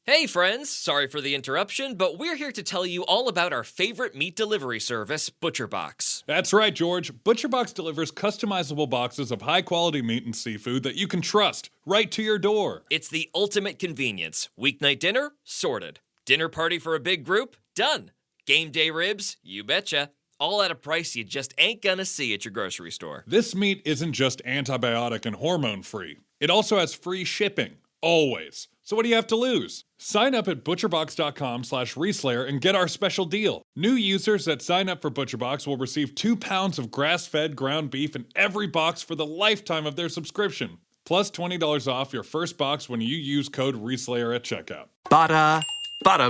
Hey friends, sorry for the interruption, but we're here to tell you all about our favorite meat delivery service, ButcherBox. That's right, George. ButcherBox delivers customizable boxes of high-quality meat and seafood that you can trust right to your door. It's the ultimate convenience. Weeknight dinner? Sorted. Dinner party for a big group? Done. Game day ribs? You betcha. All at a price you just ain't gonna see at your grocery store. This meat isn't just antibiotic and hormone-free. It also has free shipping. Always. So what do you have to lose? Sign up at butcherbox.com/reslayer and get our special deal. New users that sign up for ButcherBox will receive 2 pounds of grass-fed ground beef in every box for the lifetime of their subscription. Plus $20 off your first box when you use code RESLAYER at checkout. Bada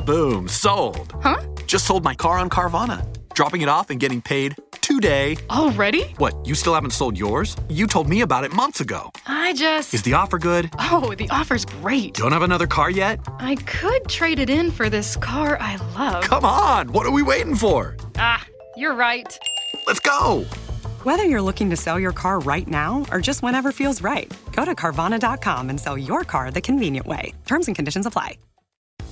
boom, sold. Huh? Just sold my car on Carvana. Dropping it off and getting paid today. Already? What, you still haven't sold yours? You told me about it months ago. Is the offer good? Oh, the offer's great. Don't have another car yet? I could trade it in for this car I love. Come on, what are we waiting for? You're right. Let's go. Whether you're looking to sell your car right now or just whenever feels right, go to Carvana.com and sell your car the convenient way. Terms and conditions apply.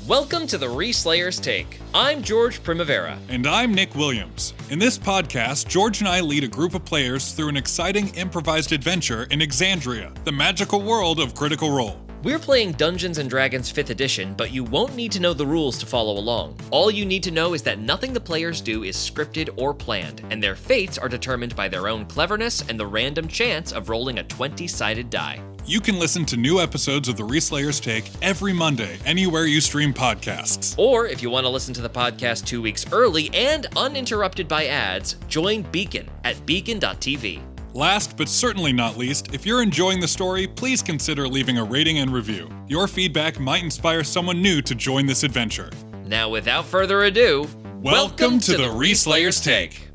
Welcome to the Reslayer's Take. I'm George Primavera. And I'm Nick Williams. In this podcast, George and I lead a group of players through an exciting improvised adventure in Exandria, the magical world of Critical Role. We're playing Dungeons & Dragons 5th edition, but you won't need to know the rules to follow along. All you need to know is that nothing the players do is scripted or planned, and their fates are determined by their own cleverness and the random chance of rolling a 20-sided die. You can listen to new episodes of The Reslayer's Take every Monday, anywhere you stream podcasts. Or if you want to listen to the podcast 2 weeks early and uninterrupted by ads, join Beacon at beacon.tv. Last but certainly not least, if you're enjoying the story, please consider leaving a rating and review. Your feedback might inspire someone new to join this adventure. Now, without further ado, welcome to the Reslayer's Take.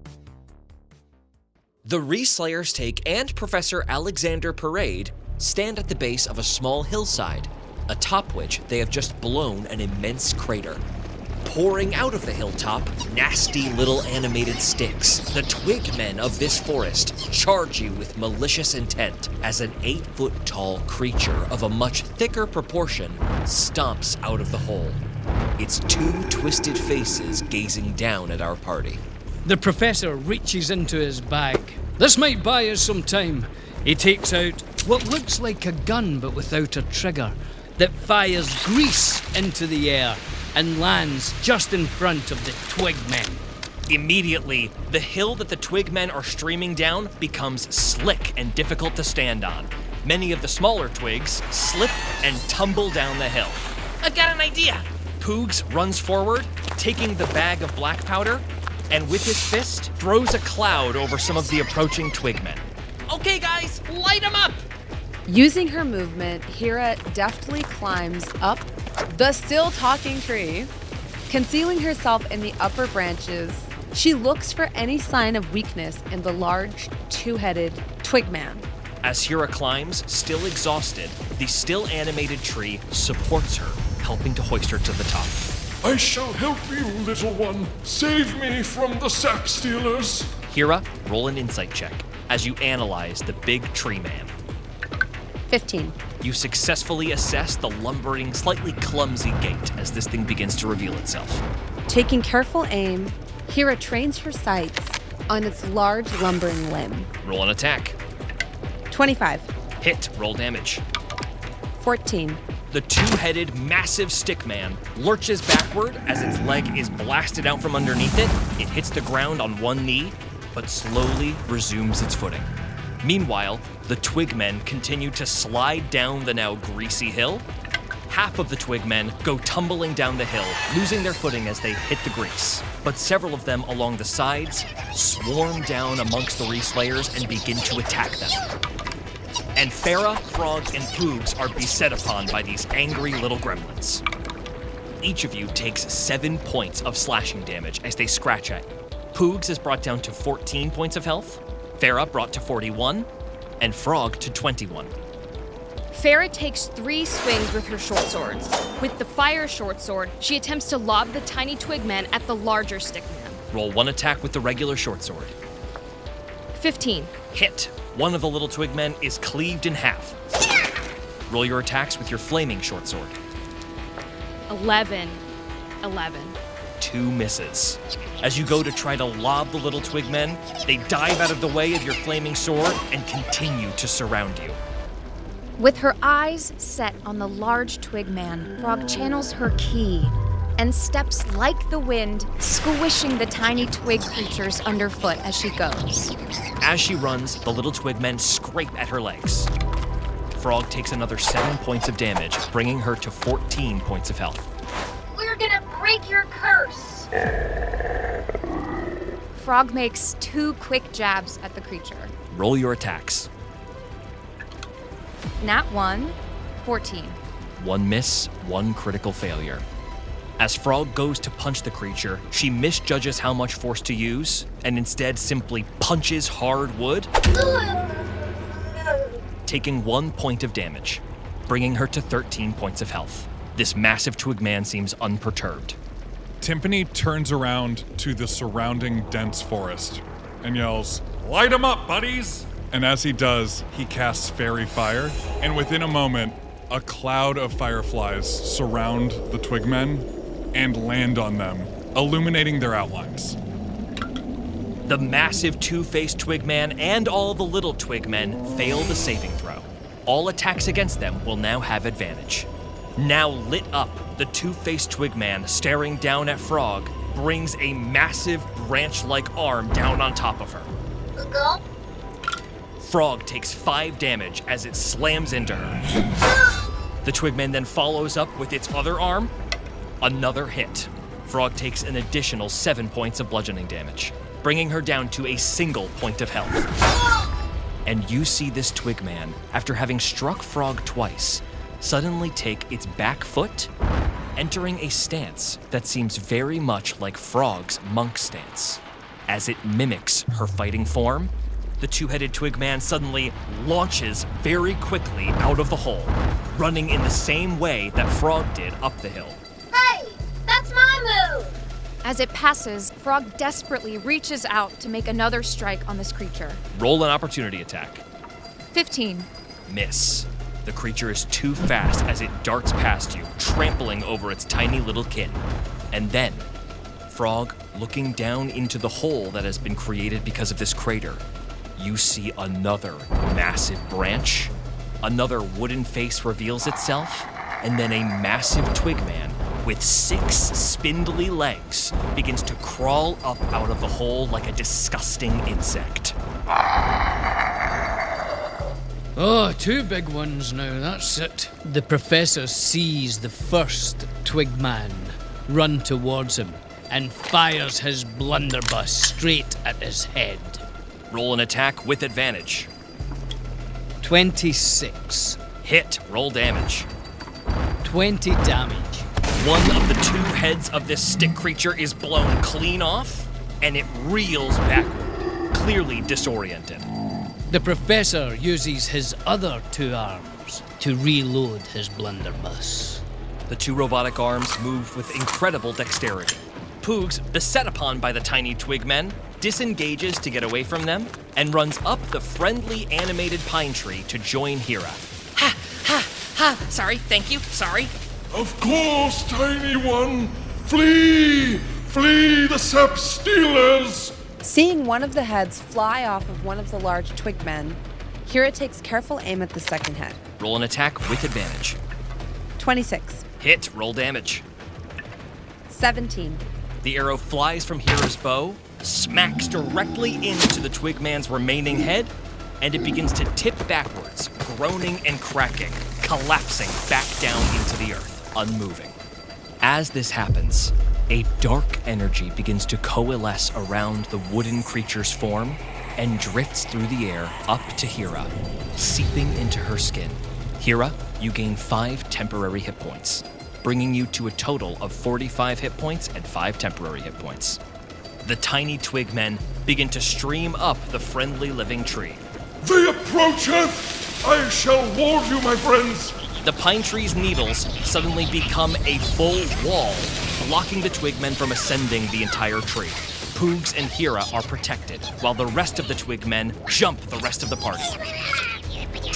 The Reslayer's Take and Professor Alexander Parade stand at the base of a small hillside, atop which they have just blown an immense crater. Pouring out of the hilltop, nasty little animated sticks, the twigmen of this forest charge you with malicious intent as an 8-foot-tall creature of a much thicker proportion stomps out of the hole, its 2 twisted faces gazing down at our party. The professor reaches into his bag. This might buy us some time. He takes out what looks like a gun but without a trigger that fires grease into the air and lands just in front of the twigmen. Immediately, the hill that the twigmen are streaming down becomes slick and difficult to stand on. Many of the smaller twigs slip and tumble down the hill. I've got an idea! Poogs runs forward, taking the bag of black powder, and with his fist throws a cloud over some of the approaching twigmen. Okay guys, light them up! Using her movement, Hira deftly climbs up the still talking tree. Concealing herself in the upper branches, she looks for any sign of weakness in the large, 2-headed twigman. As Hira climbs, still exhausted, the still animated tree supports her, helping to hoist her to the top. I shall help you, little one. Save me from the sap stealers. Hira, roll an insight check as you analyze the big tree man. 15. You successfully assess the lumbering, slightly clumsy gait as this thing begins to reveal itself. Taking careful aim, Hira trains her sights on its large lumbering limb. Roll an attack. 25. Hit, roll damage. 14. The 2-headed, massive stick man lurches backward as its leg is blasted out from underneath it. It hits the ground on one knee, but slowly resumes its footing. Meanwhile, the twigmen continue to slide down the now greasy hill. Half of the twigmen go tumbling down the hill, losing their footing as they hit the grease. But several of them along the sides swarm down amongst the Reslayers and begin to attack them. And Farah, Frog, and Poogs are beset upon by these angry little gremlins. Each of you takes 7 points of slashing damage as they scratch at you. Poogs is brought down to 14 points of health, Farah brought to 41, and Frog to 21. Farah takes 3 swings with her short swords. With the fire short sword, she attempts to lob the tiny twigman at the larger stickman. Roll 1 attack with the regular short sword. 15. Hit. One of the little twigmen is cleaved in half. Roll your attacks with your flaming short sword. 11. 11. 2 misses. As you go to try to lob the little twigmen, they dive out of the way of your flaming sword and continue to surround you. With her eyes set on the large twigman, Frog channels her ki and steps like the wind, squishing the tiny twig creatures underfoot as she goes. As she runs, the little twigmen scrape at her legs. Frog takes another 7 points of damage, bringing her to 14 points of health. We're gonna break your curse! Frog makes 2 quick jabs at the creature. Roll your attacks. Nat 1, 14. 1 miss, 1 critical failure. As Frog goes to punch the creature, she misjudges how much force to use and instead simply punches hard wood, taking 1 point of damage, bringing her to 13 points of health. This massive twigman seems unperturbed. Timpani turns around to the surrounding dense forest and yells, "Light 'em up, buddies!" And as he does, he casts Fairy Fire, and within a moment, a cloud of fireflies surround the twigmen and land on them, illuminating their outlines. The massive two-faced twigman and all the little twigmen fail the saving throw. All attacks against them will now have advantage. Now lit up, the two-faced twigman staring down at Frog brings a massive branch-like arm down on top of her. Frog takes 5 damage as it slams into her. The twigman then follows up with its other arm. Another hit. Frog takes an additional 7 points of bludgeoning damage, bringing her down to a single point of health. And you see this twigman, after having struck Frog twice, suddenly take its back foot, entering a stance that seems very much like Frog's monk stance. As it mimics her fighting form, the two-headed twigman suddenly launches very quickly out of the hole, running in the same way that Frog did up the hill. Hey, that's my move! As it passes, Frog desperately reaches out to make another strike on this creature. Roll an opportunity attack. 15. Miss. The creature is too fast as it darts past you, trampling over its tiny little kin. And then, Frog, looking down into the hole that has been created because of this crater, you see another massive branch, another wooden face reveals itself, and then a massive twigman with 6 spindly legs begins to crawl up out of the hole like a disgusting insect. Oh, 2 big ones now, that's it. The professor sees the first twigman run towards him and fires his blunderbuss straight at his head. Roll an attack with advantage. 26. Hit. Roll damage. 20 damage. One of the 2 heads of this stick creature is blown clean off, and it reels backward, clearly disoriented. The professor uses his other 2 arms to reload his blunderbuss. The 2 robotic arms move with incredible dexterity. Poogs, beset upon by the tiny twigmen, disengages to get away from them and runs up the friendly animated pine tree to join Hira. Ha, ha, ha, sorry, thank you, sorry. Of course, tiny one! Flee! Flee the sap stealers! Seeing one of the heads fly off of one of the large twigmen, Hira takes careful aim at the second head. Roll an attack with advantage. 26. Hit. Roll damage. 17. The arrow flies from Hira's bow, smacks directly into the twigman's remaining head, and it begins to tip backwards, groaning and cracking, collapsing back down into the earth, unmoving. As this happens, a dark energy begins to coalesce around the wooden creature's form and drifts through the air up to Hira, seeping into her skin. Hira, you gain 5 temporary hit points, bringing you to a total of 45 hit points and 5 temporary hit points. The tiny twigmen begin to stream up the friendly living tree. They approacheth! I shall warn you, my friends! The pine tree's needles suddenly become a full wall, blocking the twigmen from ascending the entire tree. Poogs and Hira are protected, while the rest of the twigmen jump the rest of the party.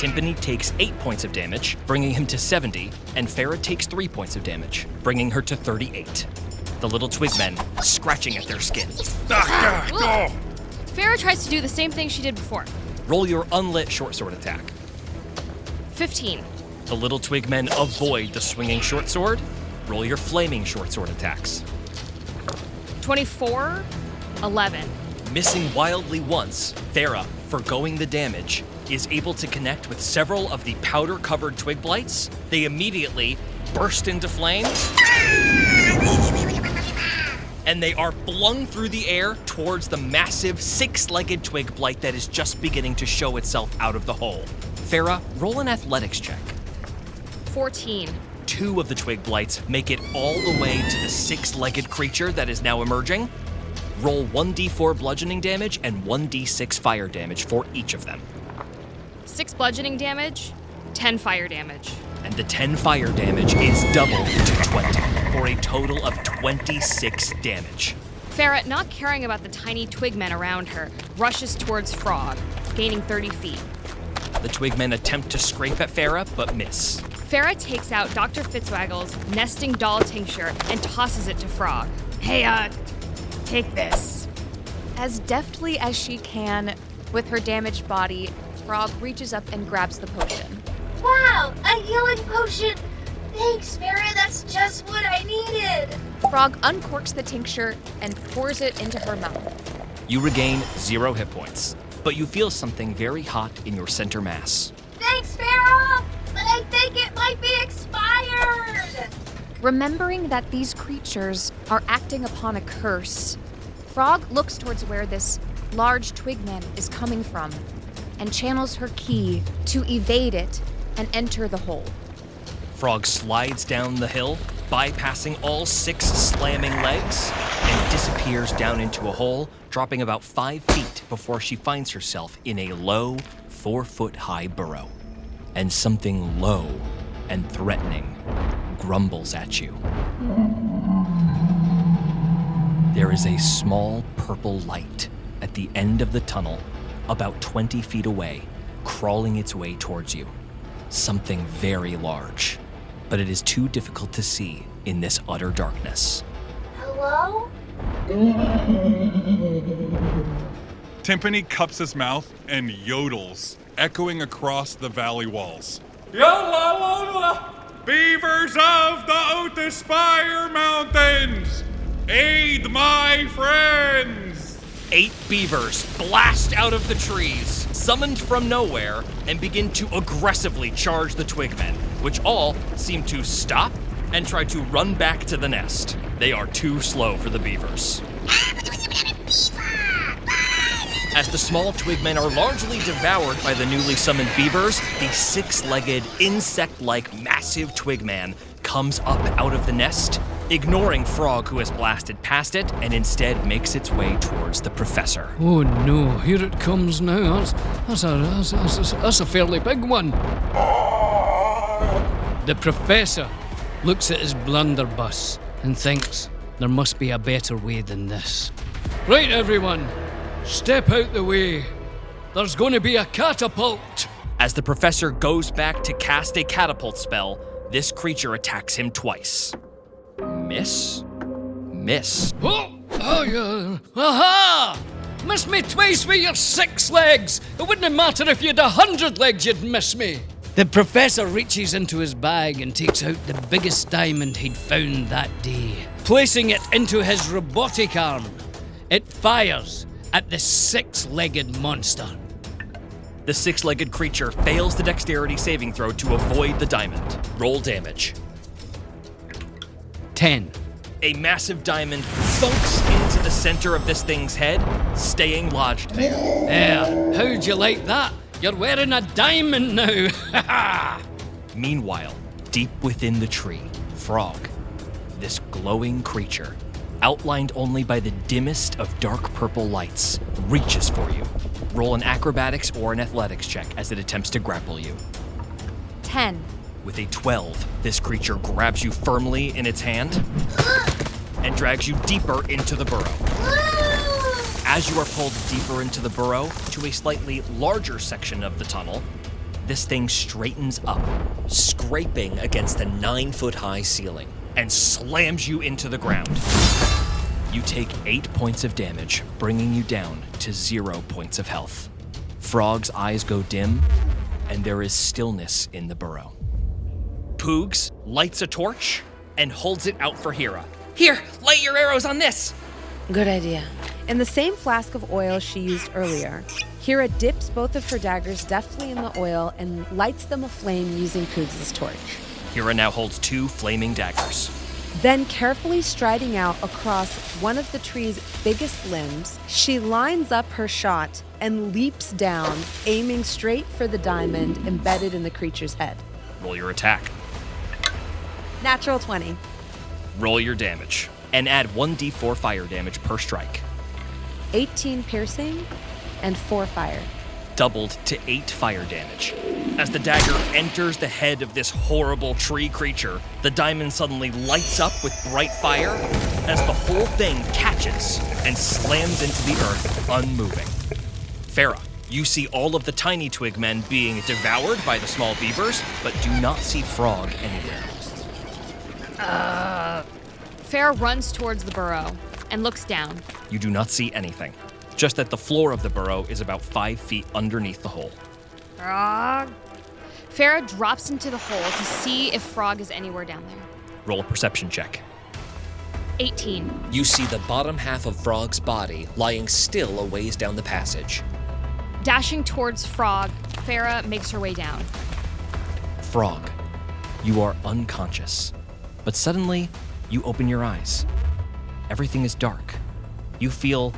Timpani takes 8 points of damage, bringing him to 70, and Farah takes 3 points of damage, bringing her to 38. The little twigmen scratching at their skin. Farah tries to do the same thing she did before. Roll your unlit short sword attack. 15. The little twigmen avoid the swinging short sword. Roll your flaming short sword attacks. 24. 11. Missing wildly once, Farah, forgoing the damage, is able to connect with several of the powder-covered twig blights. They immediately burst into flame, and they are flung through the air towards the massive six-legged twig blight that is just beginning to show itself out of the hole. Farah, roll an athletics check. 14. 2 of the twig blights make it all the way to the six-legged creature that is now emerging. Roll 1d4 bludgeoning damage and 1d6 fire damage for each of them. 6 bludgeoning damage, 10 fire damage. And the 10 fire damage is doubled to 20, for a total of 26 damage. Farah, not caring about the tiny twigmen around her, rushes towards Frog, gaining 30 feet. The twigmen attempt to scrape at Farah, but miss. Farah takes out Dr. Fitzwaggle's nesting doll tincture and tosses it to Frog. Hey, take this. As deftly as she can, with her damaged body, Frog reaches up and grabs the potion. Wow, a healing potion! Thanks, Farah, that's just what I needed! Frog uncorks the tincture and pours it into her mouth. You regain 0 hit points, but you feel something very hot in your center mass. Thanks, Farah! But I think it might be expired! Remembering that these creatures are acting upon a curse, Frog looks towards where this large twigman is coming from and channels her ki to evade it and enter the hole. Frog slides down the hill, bypassing all 6 slamming legs, and disappears down into a hole, dropping about 5 feet before she finds herself in a low, 4-foot-high burrow. And something low and threatening grumbles at you. There is a small purple light at the end of the tunnel, about 20 feet away, crawling its way towards you. Something very large, but it is too difficult to see in this utter darkness. Hello? Timpani cups his mouth and yodels, echoing across the valley walls. Beavers of the Otaspire Mountains, aid my friends! 8 beavers blast out of the trees, summoned from nowhere, and begin to aggressively charge the twigmen, which all seem to stop and try to run back to the nest. They are too slow for the beavers. As the small twigmen are largely devoured by the newly summoned beavers, the 6-legged, insect-like massive twigman comes up out of the nest, ignoring Frog, who has blasted past it, and instead makes its way towards the professor. Oh no, here it comes now. That's a fairly big one. The professor looks at his blunderbuss and thinks there must be a better way than this. Right, everyone, step out the way. There's going to be a catapult. As the professor goes back to cast a catapult spell, this creature attacks him twice. Miss. Oh, yeah. Aha! Miss me twice with your 6 legs. It wouldn't matter if you had 100 legs, you'd miss me. The professor reaches into his bag and takes out the biggest diamond he'd found that day, placing it into his robotic arm. It fires at the 6-legged monster. The 6-legged creature fails the dexterity saving throw to avoid the diamond. Roll damage. 10. A massive diamond thunks into the center of this thing's head, staying lodged there. There, how'd you like that? You're wearing a diamond now. Meanwhile, deep within the tree, Frog, this glowing creature, outlined only by the dimmest of dark purple lights, reaches for you. Roll an acrobatics or an athletics check as it attempts to grapple you. 10. With a 12, this creature grabs you firmly in its hand and drags you deeper into the burrow. As you are pulled deeper into the burrow to a slightly larger section of the tunnel, this thing straightens up, scraping against the 9-foot-high ceiling, and slams you into the ground. You take 8 points of damage, bringing you down to 0 points of health. Frog's eyes go dim, and there is stillness in the burrow. Poogs lights a torch and holds it out for Hera. Here, light your arrows on this. Good idea. In the same flask of oil she used earlier, Hera dips both of her daggers deftly in the oil and lights them aflame using Poogs' torch. Hera now holds 2 flaming daggers. Then, carefully striding out across one of the tree's biggest limbs, she lines up her shot and leaps down, aiming straight for the diamond embedded in the creature's head. Roll your attack. Natural 20. Roll your damage, and add 1d4 fire damage per strike. 18 piercing and 4 fire. Doubled to 8 fire damage. As the dagger enters the head of this horrible tree creature, the diamond suddenly lights up with bright fire as the whole thing catches and slams into the earth, unmoving. Farah, you see all of the tiny twigmen being devoured by the small beavers, but do not see Frog anywhere. Farah runs towards the burrow and looks down. You do not see anything, just that the floor of the burrow is about 5 feet underneath the hole. Frog. Farah drops into the hole to see if Frog is anywhere down there. Roll a perception check. 18. You see the bottom half of Frog's body lying still a ways down the passage. Dashing towards Frog, Farah makes her way down. Frog, you are unconscious, but suddenly you open your eyes. Everything is dark. You feel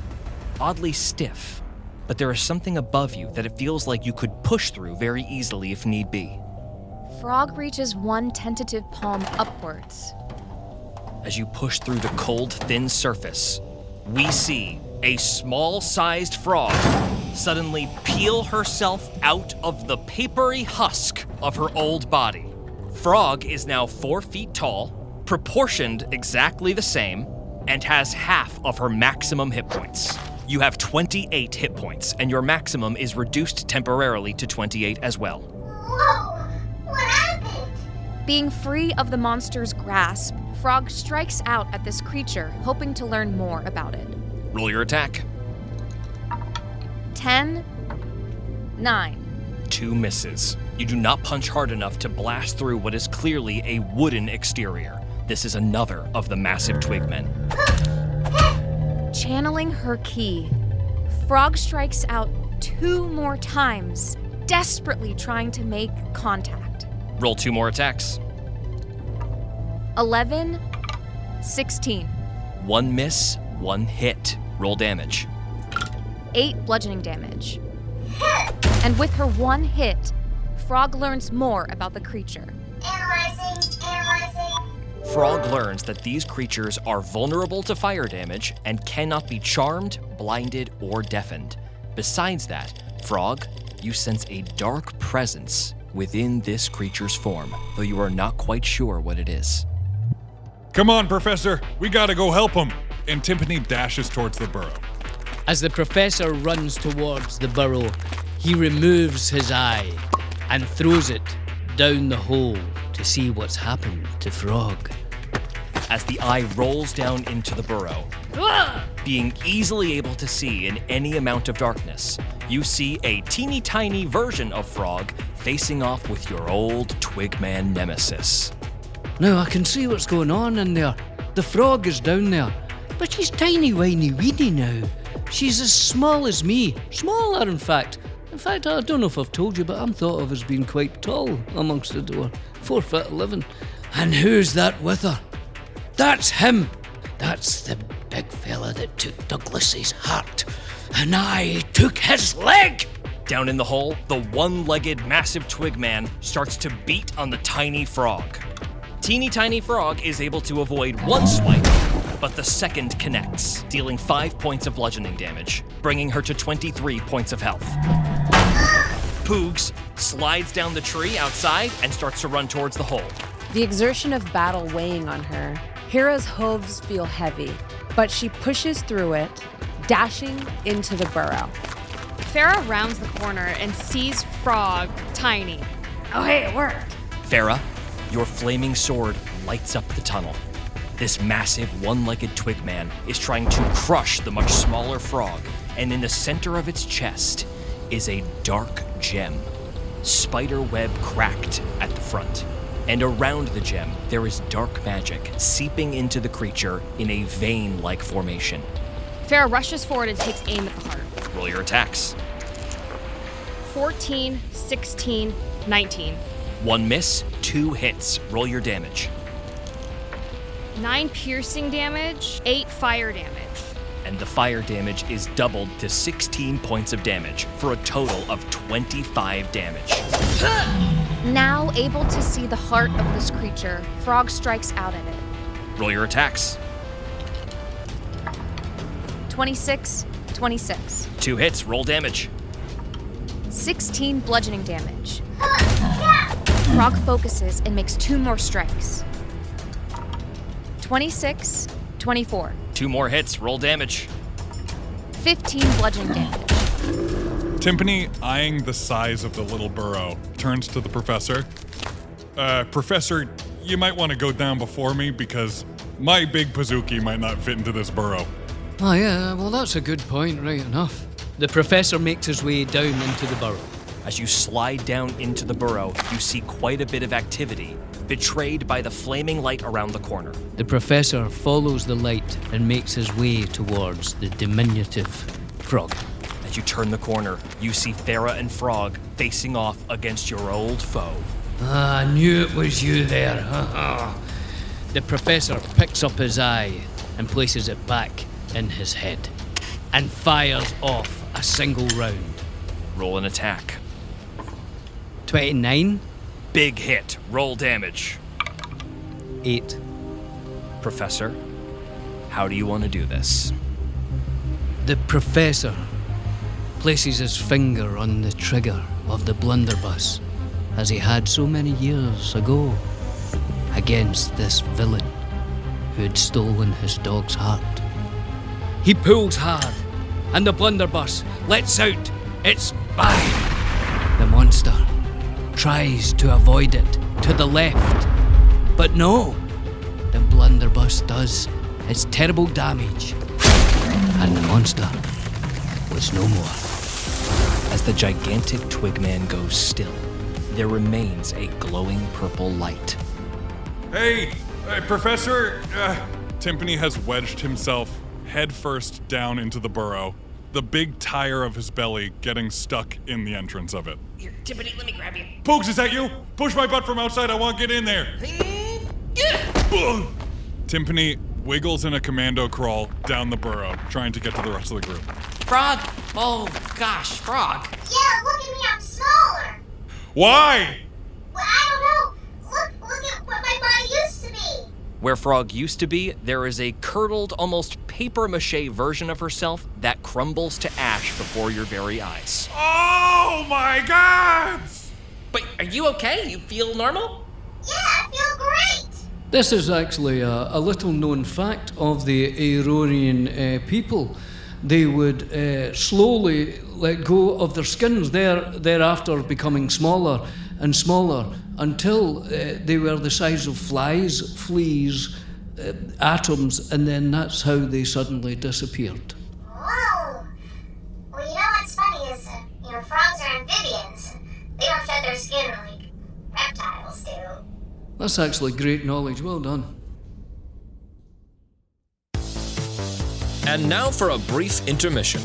oddly stiff, but there is something above you that it feels like you could push through very easily if need be. Frog reaches one tentative palm upwards. As you push through the cold, thin surface, we see a small-sized frog suddenly peel herself out of the papery husk of her old body. Frog is now 4 feet tall, proportioned exactly the same, and has half of her maximum hit points. You have 28 hit points, and your maximum is reduced temporarily to 28 as well. Whoa! What happened? Being free of the monster's grasp, Frog strikes out at this creature, hoping to learn more about it. Roll your attack. 10, 9. 2 misses. You do not punch hard enough to blast through what is clearly a wooden exterior. This is another of the massive twigmen. Channeling her ki, Frog strikes out 2 more times, desperately trying to make contact. Roll 2 more attacks. 11, 16. 1 miss, 1 hit. Roll damage. 8 bludgeoning damage. And with her 1 hit, Frog learns more about the creature. Analyzing. Frog learns that these creatures are vulnerable to fire damage and cannot be charmed, blinded, or deafened. Besides that, Frog, you sense a dark presence within this creature's form, though you are not quite sure what it is. Come on, Professor. We gotta go help him. And Timpani dashes towards the burrow. As the professor runs towards the burrow, he removes his eye and throws it down the hole to see what's happened to Frog. As the eye rolls down into the burrow, being easily able to see in any amount of darkness, you see a teeny tiny version of Frog facing off with your old Twigman nemesis. Now I can see what's going on in there. The frog is down there, but she's tiny whiny weeny now. She's as small as me, smaller in fact. In fact, I don't know if I've told you, but I'm thought of as being quite tall amongst the door, 4'11". And who's that with her? That's him. That's the big fella that took Douglas's heart, and I took his leg. Down in the hole, the one-legged massive twigman starts to beat on the tiny frog. Teeny tiny frog is able to avoid 1 swipe, but the second connects, dealing 5 points of bludgeoning damage, bringing her to 23 points of health. Poogs slides down the tree outside and starts to run towards the hole. The exertion of battle weighing on her, Hera's hooves feel heavy, but she pushes through it, dashing into the burrow. Farah rounds the corner and sees Frog tiny. Oh, hey, it worked. Farah, your flaming sword lights up the tunnel. This massive one-legged twigman is trying to crush the much smaller frog, and in the center of its chest is a dark gem, spider web cracked at the front. And around the gem, there is dark magic seeping into the creature in a vein-like formation. Farah rushes forward and takes aim at the heart. Roll your attacks. 14, 16, 19. 1 miss, 2 hits. Roll your damage. 9 piercing damage, 8 fire damage. And the fire damage is doubled to 16 points of damage for a total of 25 damage. Now able to see the heart of this creature, Frog strikes out at it. Roll your attacks. 26, 26. 2 hits, roll damage. 16 bludgeoning damage. Frog focuses and makes 2 more strikes. 26, 24. 2 more hits, roll damage. 15 bludgeoning damage. Timpani, eyeing the size of the little burrow, turns to the professor. Professor, you might want to go down before me because my big Pazuki might not fit into this burrow. Oh yeah, well that's a good point, right enough. The professor makes his way down into the burrow. As you slide down into the burrow, you see quite a bit of activity, betrayed by the flaming light around the corner. The professor follows the light and makes his way towards the diminutive frog. As you turn the corner, you see Farah and Frog facing off against your old foe. Ah, I knew it was you there. The professor picks up his eye and places it back in his head and fires off a single round. Roll an attack. 29. Big hit. Roll damage. 8. Professor, how do you want to do this? The professor places his finger on the trigger of the blunderbuss, as he had so many years ago, against this villain who had stolen his dog's heart. He pulls hard, and the blunderbuss lets out its bang. The monster tries to avoid it to the left, but no, the blunderbuss does its terrible damage, and the monster was no more. As the gigantic twigman goes still, there remains a glowing purple light. Hey, Professor! Timpani has wedged himself headfirst down into the burrow, the big tire of his belly getting stuck in the entrance of it. Here, Timpani, let me grab you. Pokes, is that you? Push my butt from outside, I want to get in there. Timpani wiggles in a commando crawl down the burrow, trying to get to the rest of the group. Frog? Oh, gosh, Frog. Yeah, look at me, I'm smaller. Why? Well, I don't know. Look at what my body used to be. Where Frog used to be, there is a curdled, almost papier-mâché version of herself that crumbles to ash before your very eyes. Oh my God! But are you okay? You feel normal? Yeah, I feel great. This is actually a little-known fact of the Aurorian people. They would slowly let go of their skins, thereafter becoming smaller and smaller until they were the size of flies, fleas, atoms, and then that's how they suddenly disappeared. Whoa. Well, you know what's funny is, frogs are amphibians. They don't shed their skin like reptiles do. That's actually great knowledge. Well done. And now for a brief intermission.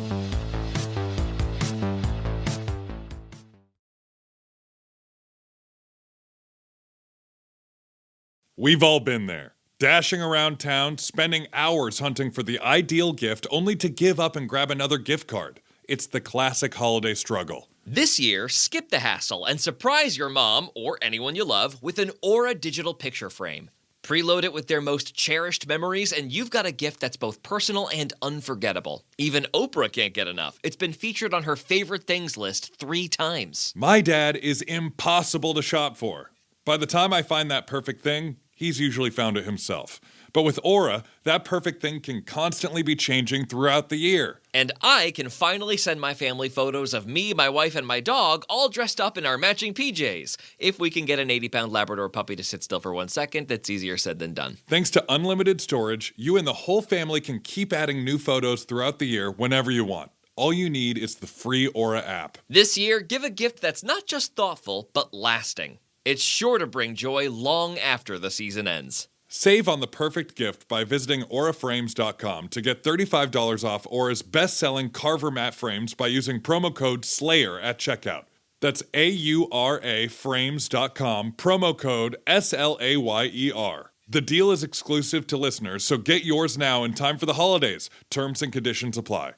We've all been there. Dashing around town, spending hours hunting for the ideal gift only to give up and grab another gift card. It's the classic holiday struggle. This year, skip the hassle and surprise your mom, or anyone you love, with an Aura digital picture frame. Preload it with their most cherished memories, and you've got a gift that's both personal and unforgettable. Even Oprah can't get enough. It's been featured on her favorite things list 3 times. My dad is impossible to shop for. By the time I find that perfect thing, he's usually found it himself. But with Aura, that perfect thing can constantly be changing throughout the year. And I can finally send my family photos of me, my wife, and my dog all dressed up in our matching PJs. If we can get an 80-pound Labrador puppy to sit still for 1 second, that's easier said than done. Thanks to unlimited storage, you and the whole family can keep adding new photos throughout the year whenever you want. All you need is the free Aura app. This year, give a gift that's not just thoughtful, but lasting. It's sure to bring joy long after the season ends. Save on the perfect gift by visiting auraframes.com to get $35 off Aura's best-selling Carver matte frames by using promo code SLAYER at checkout. That's AURA frames.com, promo code SLAYER. The deal is exclusive to listeners, so get yours now in time for the holidays. Terms and conditions apply.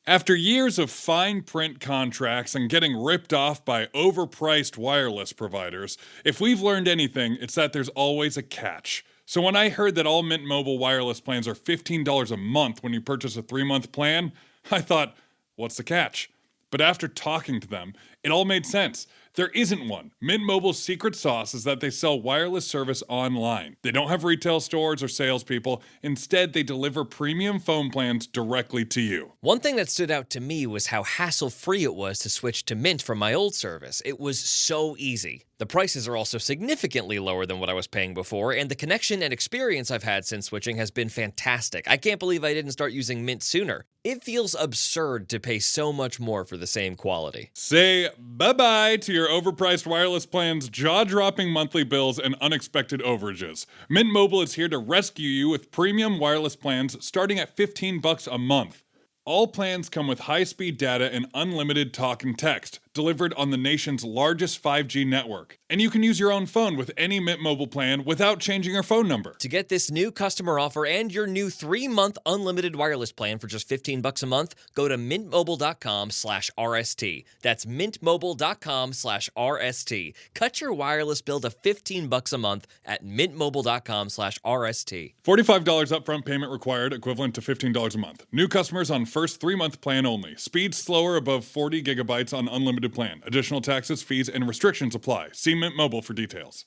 After years of fine print contracts and getting ripped off by overpriced wireless providers, if we've learned anything, it's that there's always a catch. So when I heard that all Mint Mobile wireless plans are $15 a month when you purchase a 3-month plan, I thought, what's the catch? But after talking to them, it all made sense. There isn't one. Mint Mobile's secret sauce is that they sell wireless service online. They don't have retail stores or salespeople. Instead, they deliver premium phone plans directly to you. One thing that stood out to me was how hassle-free it was to switch to Mint from my old service. It was so easy. The prices are also significantly lower than what I was paying before, and the connection and experience I've had since switching has been fantastic. I can't believe I didn't start using Mint sooner. It feels absurd to pay so much more for the same quality. Say bye-bye to your overpriced wireless plans, jaw-dropping monthly bills, and unexpected overages. Mint Mobile is here to rescue you with premium wireless plans starting at $15 a month. All plans come with high-speed data and unlimited talk and text, delivered on the nation's largest 5G network. And you can use your own phone with any Mint Mobile plan without changing your phone number. To get this new customer offer and your new 3-month unlimited wireless plan for just $15 a month, go to mintmobile.com/RST. That's mintmobile.com/RST. Cut your wireless bill to $15 a month at mintmobile.com/RST. $45 upfront payment required, equivalent to $15 a month. New customers on first 3-month plan only. Speed slower above 40 gigabytes on unlimited plan. Additional taxes, fees, and restrictions apply. See Mint Mobile for details.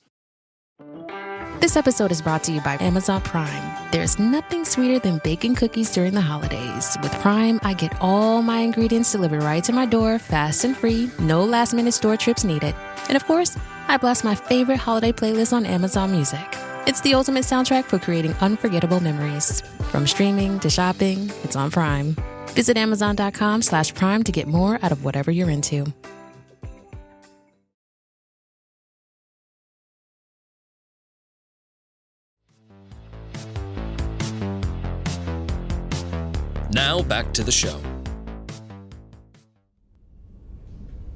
This episode is brought to you by Amazon Prime. There's nothing sweeter than baking cookies during the holidays. With Prime, I get all my ingredients delivered right to my door, fast and free, no last-minute store trips needed. And of course, I blast my favorite holiday playlist on Amazon Music. It's the ultimate soundtrack for creating unforgettable memories. From streaming to shopping, it's on Prime. Visit Amazon.com/Prime to get more out of whatever you're into. Now back to the show.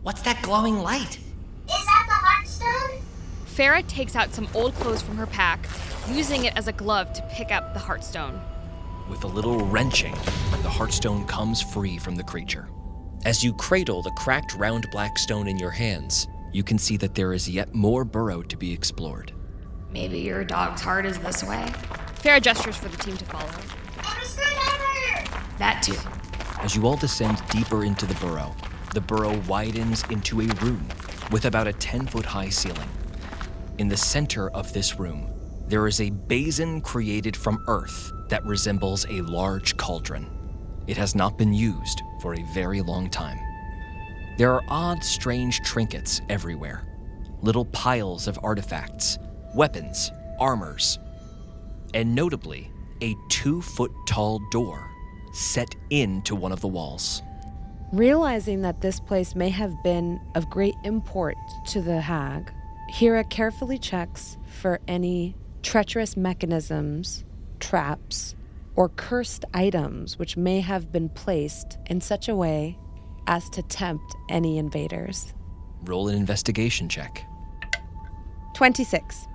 What's that glowing light? Is that the Heartstone? Farah takes out some old clothes from her pack, using it as a glove to pick up the Heartstone. With a little wrenching, the Heartstone comes free from the creature. As you cradle the cracked round black stone in your hands, you can see that there is yet more burrow to be explored. Maybe your dog's heart is this way. Farah gestures for the team to follow. Every screwdriver! That too. As you all descend deeper into the burrow widens into a room with about a 10-foot high ceiling. In the center of this room, there is a basin created from earth that resembles a large cauldron. It has not been used for a very long time. There are odd, strange trinkets everywhere. Little piles of artifacts, weapons, armors, and notably, a 2-foot-tall door set into one of the walls. Realizing that this place may have been of great import to the hag, Hira carefully checks for any treacherous mechanisms, traps, or cursed items which may have been placed in such a way as to tempt any invaders. Roll an investigation check. 26.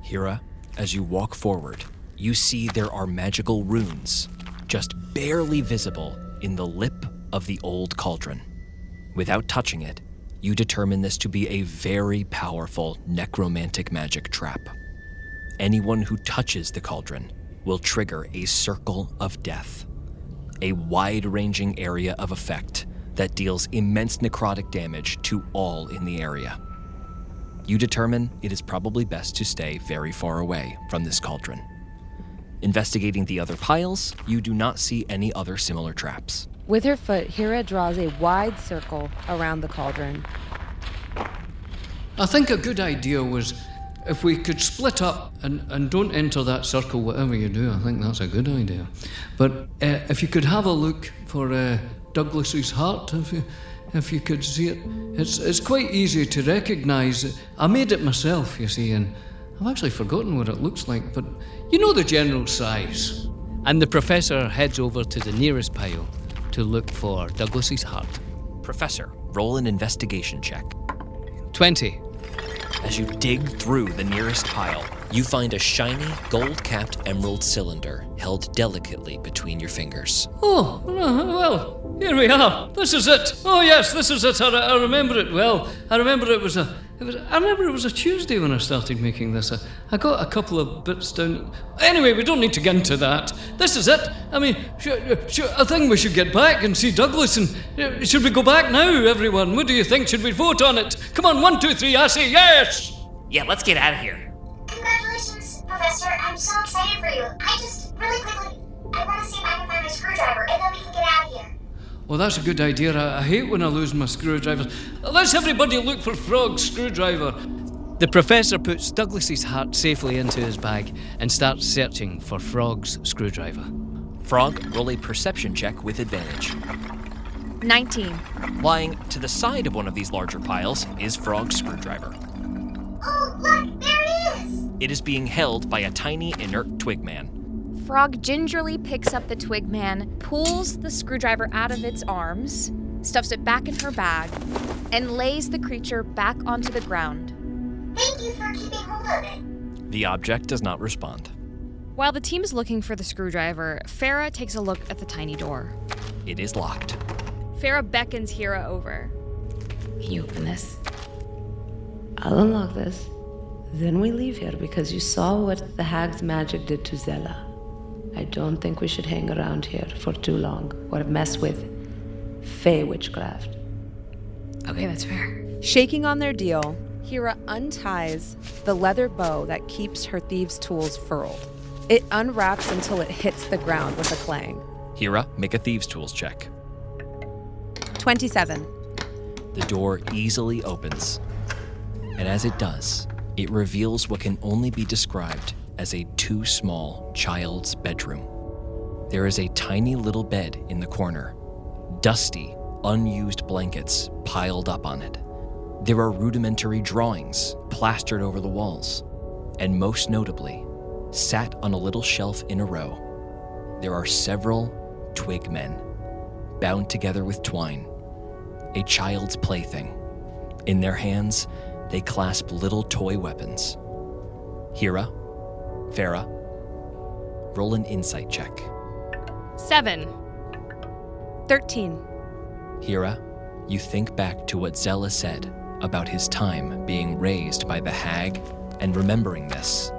Hira, as you walk forward, you see there are magical runes, just barely visible in the lip of the old cauldron. Without touching it, you determine this to be a very powerful necromantic magic trap. Anyone who touches the cauldron will trigger a circle of death, a wide-ranging area of effect that deals immense necrotic damage to all in the area. You determine it is probably best to stay very far away from this cauldron. Investigating the other piles, you do not see any other similar traps. With her foot, Hira draws a wide circle around the cauldron. I think a good idea was if we could split up and don't enter that circle whatever you do. I think that's a good idea. But if you could have a look for Douglas's heart, if you could see it. It's quite easy to recognise. I made it myself, you see, and I've actually forgotten what it looks like, but you know the general size. And the professor heads over to the nearest pile to look for Douglas's heart. Professor, roll an investigation check. 20. As you dig through the nearest pile, you find a shiny, gold-capped emerald cylinder held delicately between your fingers. Oh, well, here we are. This is it. Oh yes, this is it. I remember it well. I remember it was a Tuesday when I started making this. I got a couple of bits down. Anyway, we don't need to get into that. This is it. I mean, I think we should get back and see Douglas. And should we go back now, everyone? What do you think? Should we vote on it? Come on, 1, 2, 3. I say yes. Yeah, let's get out of here. Congratulations, Professor. I'm so excited for you. Really quickly, I want to see if I can find my screwdriver, and then we can get out of here. Well, that's a good idea. I hate when I lose my screwdrivers. Let's everybody look for Frog's screwdriver. The professor puts Douglas's heart safely into his bag and starts searching for Frog's screwdriver. Frog, roll a perception check with advantage. 19. Lying to the side of one of these larger piles is Frog's screwdriver. Oh, look, there it is! It is being held by a tiny, inert twigman. Frog gingerly picks up the twigman, pulls the screwdriver out of its arms, stuffs it back in her bag, and lays the creature back onto the ground. Thank you for keeping hold of it. The object does not respond. While the team is looking for the screwdriver, Farah takes a look at the tiny door. It is locked. Farah beckons Hira over. Can you open this? I'll unlock this. Then we leave here because you saw what the hag's magic did to Zella. I don't think we should hang around here for too long or mess with Fey witchcraft. Okay, that's fair. Shaking on their deal, Hira unties the leather bow that keeps her thieves' tools furled. It unwraps until it hits the ground with a clang. Hira, make a thieves' tools check. 27. The door easily opens. And as it does, it reveals what can only be described as a too small child's bedroom. There is a tiny little bed in the corner, dusty, unused blankets piled up on it. There are rudimentary drawings plastered over the walls, and most notably, sat on a little shelf in a row, there are several twigmen, bound together with twine, a child's plaything. In their hands, they clasp little toy weapons. Hira, Farah, roll an insight check. 7. 13. Hira, you think back to what Zella said about his time being raised by the hag, and remembering this,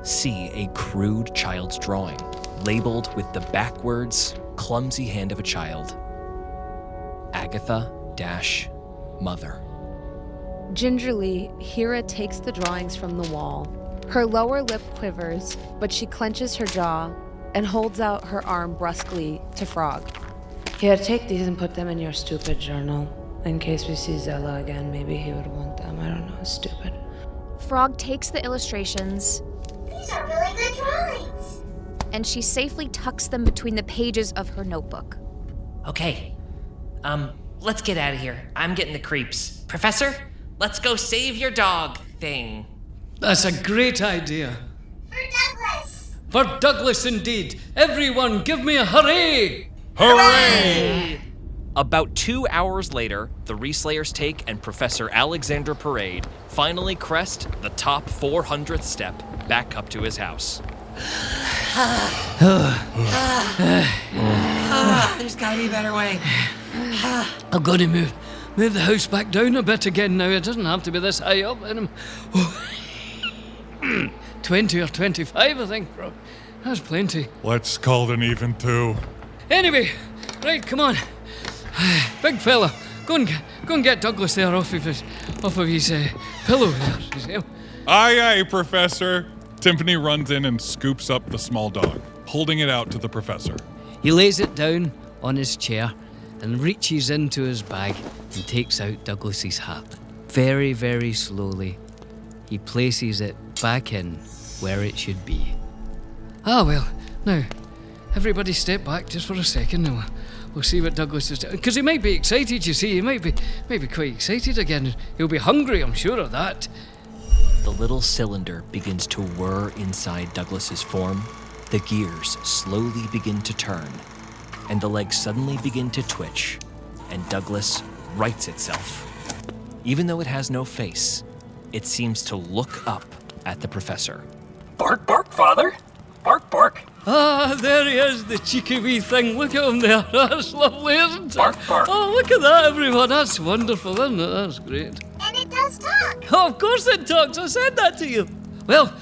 see a crude child's drawing, labeled with the backwards, clumsy hand of a child. Agatha-Mother. Gingerly, Hira takes the drawings from the wall. Her lower lip quivers, but she clenches her jaw and holds out her arm brusquely to Frog. Here, take these and put them in your stupid journal. In case we see Zella again, maybe he would want them. I don't know, it's stupid. Frog takes the illustrations. These are really good drawings. And she safely tucks them between the pages of her notebook. Okay. Let's get out of here. I'm getting the creeps. Professor, let's go save your dog thing. That's a great idea. For Douglas. For Douglas, indeed. Everyone, give me a hooray! Hooray! About 2 hours later, the Reslayers take and Professor Alexander Parade finally crest the top 400th step back up to his house. There's gotta be a better way. I've got to move the house back down a bit again now. It doesn't have to be this high up. And 20 or 25, I think, bro. That's plenty. Let's call it an even 2. Anyway, right, come on. Big fella, go and get Douglas there off of his pillow there. Aye, aye, Professor. Timpani runs in and scoops up the small dog. holding it out to the professor. He lays it down on his chair and reaches into his bag and takes out Douglas's hat. Very, very slowly, he places it back in where it should be. Ah, well, now, everybody step back just for a second and we'll see what Douglas is doing. Because he might be excited, you see. He might be quite excited again. He'll be hungry, I'm sure of that. The little cylinder begins to whir inside Douglas's form. The gears slowly begin to turn, and the legs suddenly begin to twitch, and Douglas rights itself. Even though it has no face, it seems to look up at the professor. Bark, bark, father. Bark, bark. Ah, there he is, the cheeky wee thing. Look at him there. That's lovely, isn't it? Bark, bark. Oh, look at that, everyone. That's wonderful, isn't it? That's great. And it does talk. Oh, of course it talks. I said that to you. Well,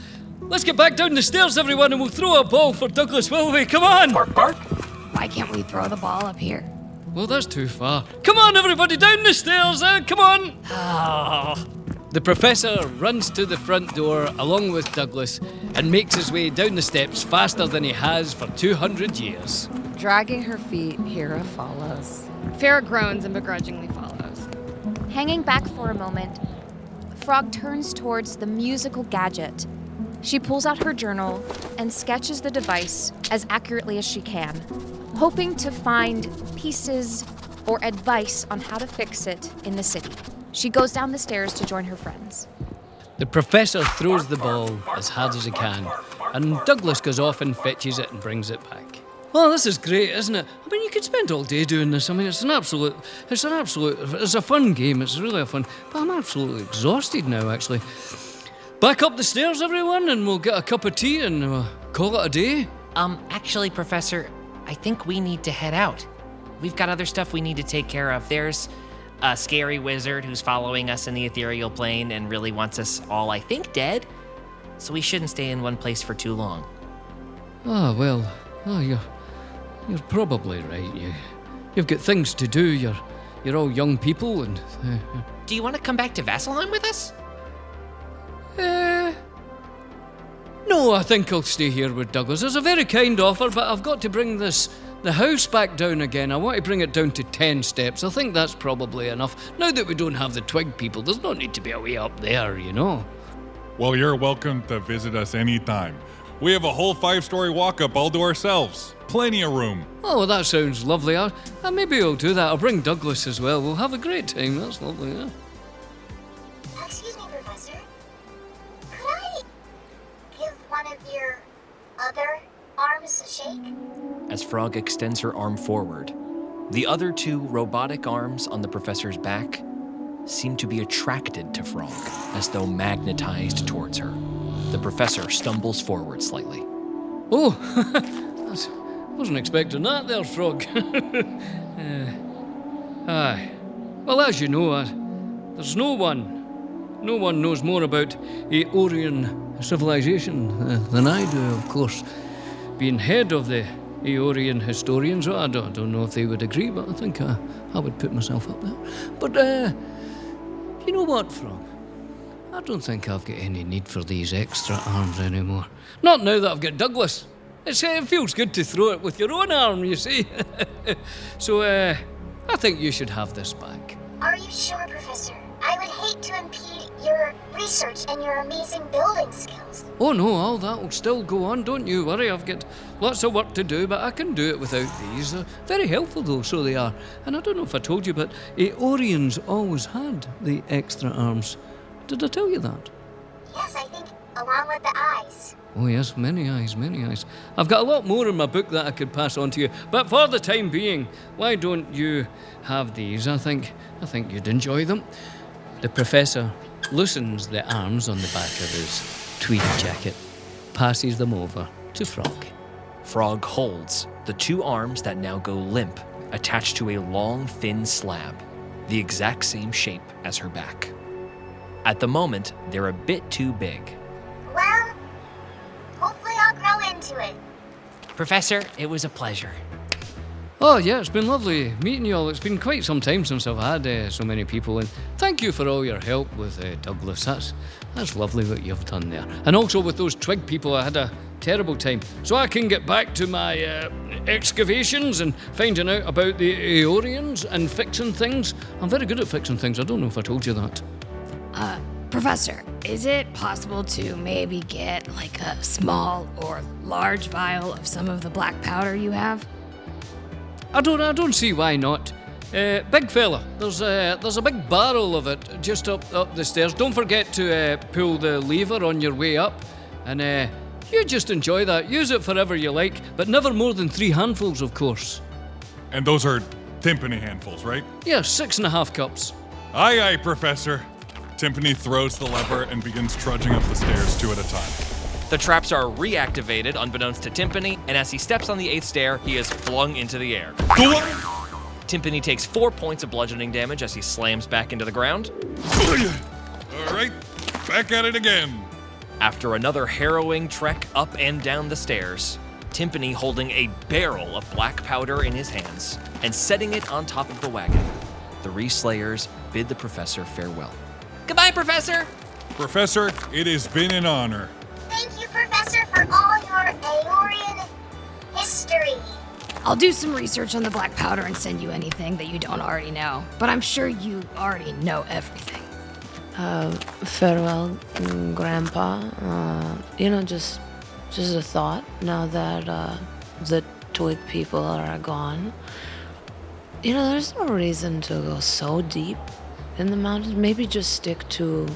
let's get back down the stairs, everyone, and we'll throw a ball for Douglas, will we? Come on. Bark, bark. Why can't we throw the ball up here? Well, that's too far. Come on, everybody, down the stairs. Come on. Oh. The professor runs to the front door along with Douglas and makes his way down the steps faster than he has for 200 years. Dragging her feet, Hera follows. Farah groans and begrudgingly follows. Hanging back for a moment, Frog turns towards the musical gadget. She pulls out her journal and sketches the device as accurately as she can, hoping to find pieces or advice on how to fix it in the city. She goes down the stairs to join her friends. The professor throws the ball as hard as he can, and Douglas goes off and fetches it and brings it back. Well, this is great, isn't it? I mean, you could spend all day doing this. I mean, it's a fun game. It's really a fun, but I'm absolutely exhausted now, actually. Back up the stairs, everyone, and we'll get a cup of tea and call it a day. Actually, Professor, I think we need to head out. We've got other stuff we need to take care of. There's a scary wizard who's following us in the ethereal plane and really wants us all, I think, dead. So we shouldn't stay in one place for too long. Ah, well, you're probably right. You've got things to do. You're all young people, and. Do you want to come back to Vasselheim with us? No, I think I'll stay here with Douglas. It's a very kind offer, but I've got to bring the house back down again. I want to bring it down to 10 steps. I think that's probably enough. Now that we don't have the twig people, there's no need to be away up there, you know. Well, you're welcome to visit us anytime. We have a whole 5-story walk-up all to ourselves. Plenty of room. Oh, well, that sounds lovely. Maybe I'll do that. I'll bring Douglas as well. We'll have a great time. That's lovely, yeah. Excuse me, Professor. Could I give one of your other arms a shake? As Frog extends her arm forward, the other 2 robotic arms on the professor's back seem to be attracted to Frog, as though magnetized towards her. The professor stumbles forward slightly. Oh, wasn't expecting that there, Frog. Aye. Well, as you know, there's no one knows more about Aeorian civilization than I do, of course. Being head of the Aeorian historians, I don't know if they would agree, but I think I would put myself up there. But, you know what, Frog? I don't think I've got any need for these extra arms anymore. Not now that I've got Douglas. It feels good to throw it with your own arm, you see. So, I think you should have this back. Are you sure, Professor? I would hate to impede your research and your amazing building skills. Oh no, all that will still go on, don't you worry. I've got lots of work to do, but I can do it without these. Very helpful though, so they are. And I don't know if I told you, but Aeorians always had the extra arms. Did I tell you that? Yes, I think along with the eyes. Oh yes, many eyes, many eyes. I've got a lot more in my book that I could pass on to you, but for the time being, why don't you have these? I think you'd enjoy them. The professor loosens the arms on the back of his tweed jacket, passes them over to Frog. Frog holds the 2 arms that now go limp, attached to a long, thin slab, the exact same shape as her back. At the moment, they're a bit too big. Well, hopefully I'll grow into it. Professor, it was a pleasure. Oh yeah, it's been lovely meeting you all. It's been quite some time since I've had so many people, and thank you for all your help with Douglas. That's lovely what you've done there. And also with those twig people, I had a terrible time. So I can get back to my excavations and finding out about the Aeorians and fixing things. I'm very good at fixing things. I don't know if I told you that. Professor, is it possible to maybe get like a small or large vial of some of the black powder you have? I don't see why not. Big fella, there's a big barrel of it just up the stairs. Don't forget to pull the lever on your way up, and you just enjoy that. Use it forever you like, but never more than 3 handfuls, of course. And those are timpani handfuls, right? Yeah, 6.5 cups. Aye, aye, Professor. Timpani throws the lever and begins trudging up the stairs 2 at a time. The traps are reactivated unbeknownst to Timpani, and as he steps on the 8th stair, he is flung into the air. Timpani takes 4 points of bludgeoning damage as he slams back into the ground. All right, back at it again. After another harrowing trek up and down the stairs, Timpani holding a barrel of black powder in his hands and setting it on top of the wagon, the Reslayers bid the professor farewell. Goodbye, Professor! Professor, it has been an honor. Thank you, Professor, for all your Aeorian history. I'll do some research on the black powder and send you anything that you don't already know. But I'm sure you already know everything. Farewell, Grandpa. Just a thought now that the twig people are gone. There's no reason to go so deep in the mountains. Maybe just stick to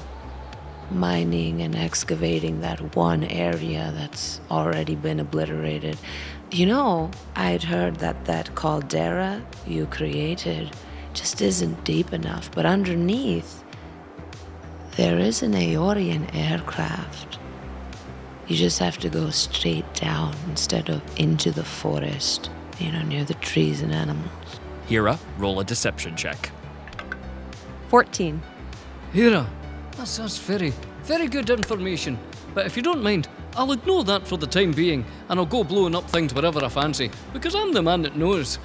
mining and excavating that one area that's already been obliterated. I'd heard that caldera you created just isn't deep enough, but underneath there is an Aeorian aircraft. You just have to go straight down instead of into the forest, near the trees and animals. Hira, roll a deception check. 14. Hira, that's very, very good information. But if you don't mind, I'll ignore that for the time being, and I'll go blowing up things wherever I fancy, because I'm the man that knows.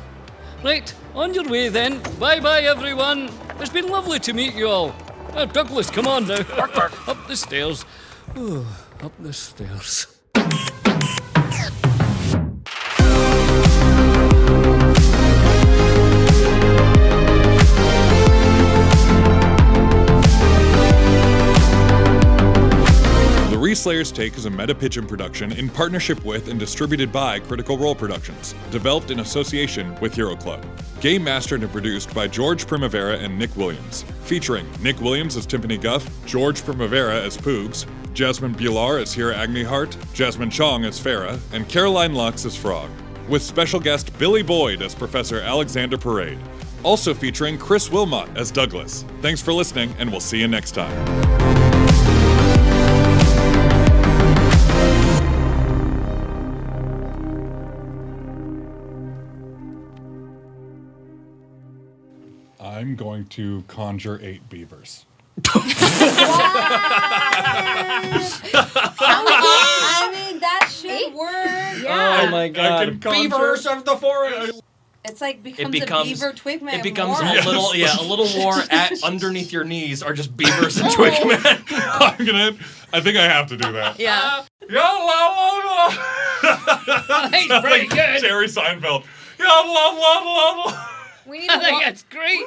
Right, on your way then. Bye-bye, everyone. It's been lovely to meet you all. Douglas, come on now. Up the stairs. Oh, up the stairs. Reslayer's Take is a Meta Pigeon production in partnership with and distributed by Critical Role Productions, developed in association with Hero Club. Game mastered and produced by George Primavera and Nick Williams, featuring Nick Williams as Timpani Guff, George Primavera as Poogs, Jasmine Bhullar as Hira Agniheart, Jasmine Chiong as Farah, and Caroline Lux as Frog, with special guest Billy Boyd as Professor Alexander Parade. Also featuring Chris Wilmot as Douglas. Thanks for listening, and we'll see you next time. I'm going to conjure 8 beavers. I mean, that should work. Yeah. Oh my god. Beavers of the forest! It's like becomes a beaver twigman. It becomes war. a little war underneath your knees are just beavers and twigmen. I think I have to do that. Yeah. He's pretty good. Jerry Seinfeld. We need I think that's great.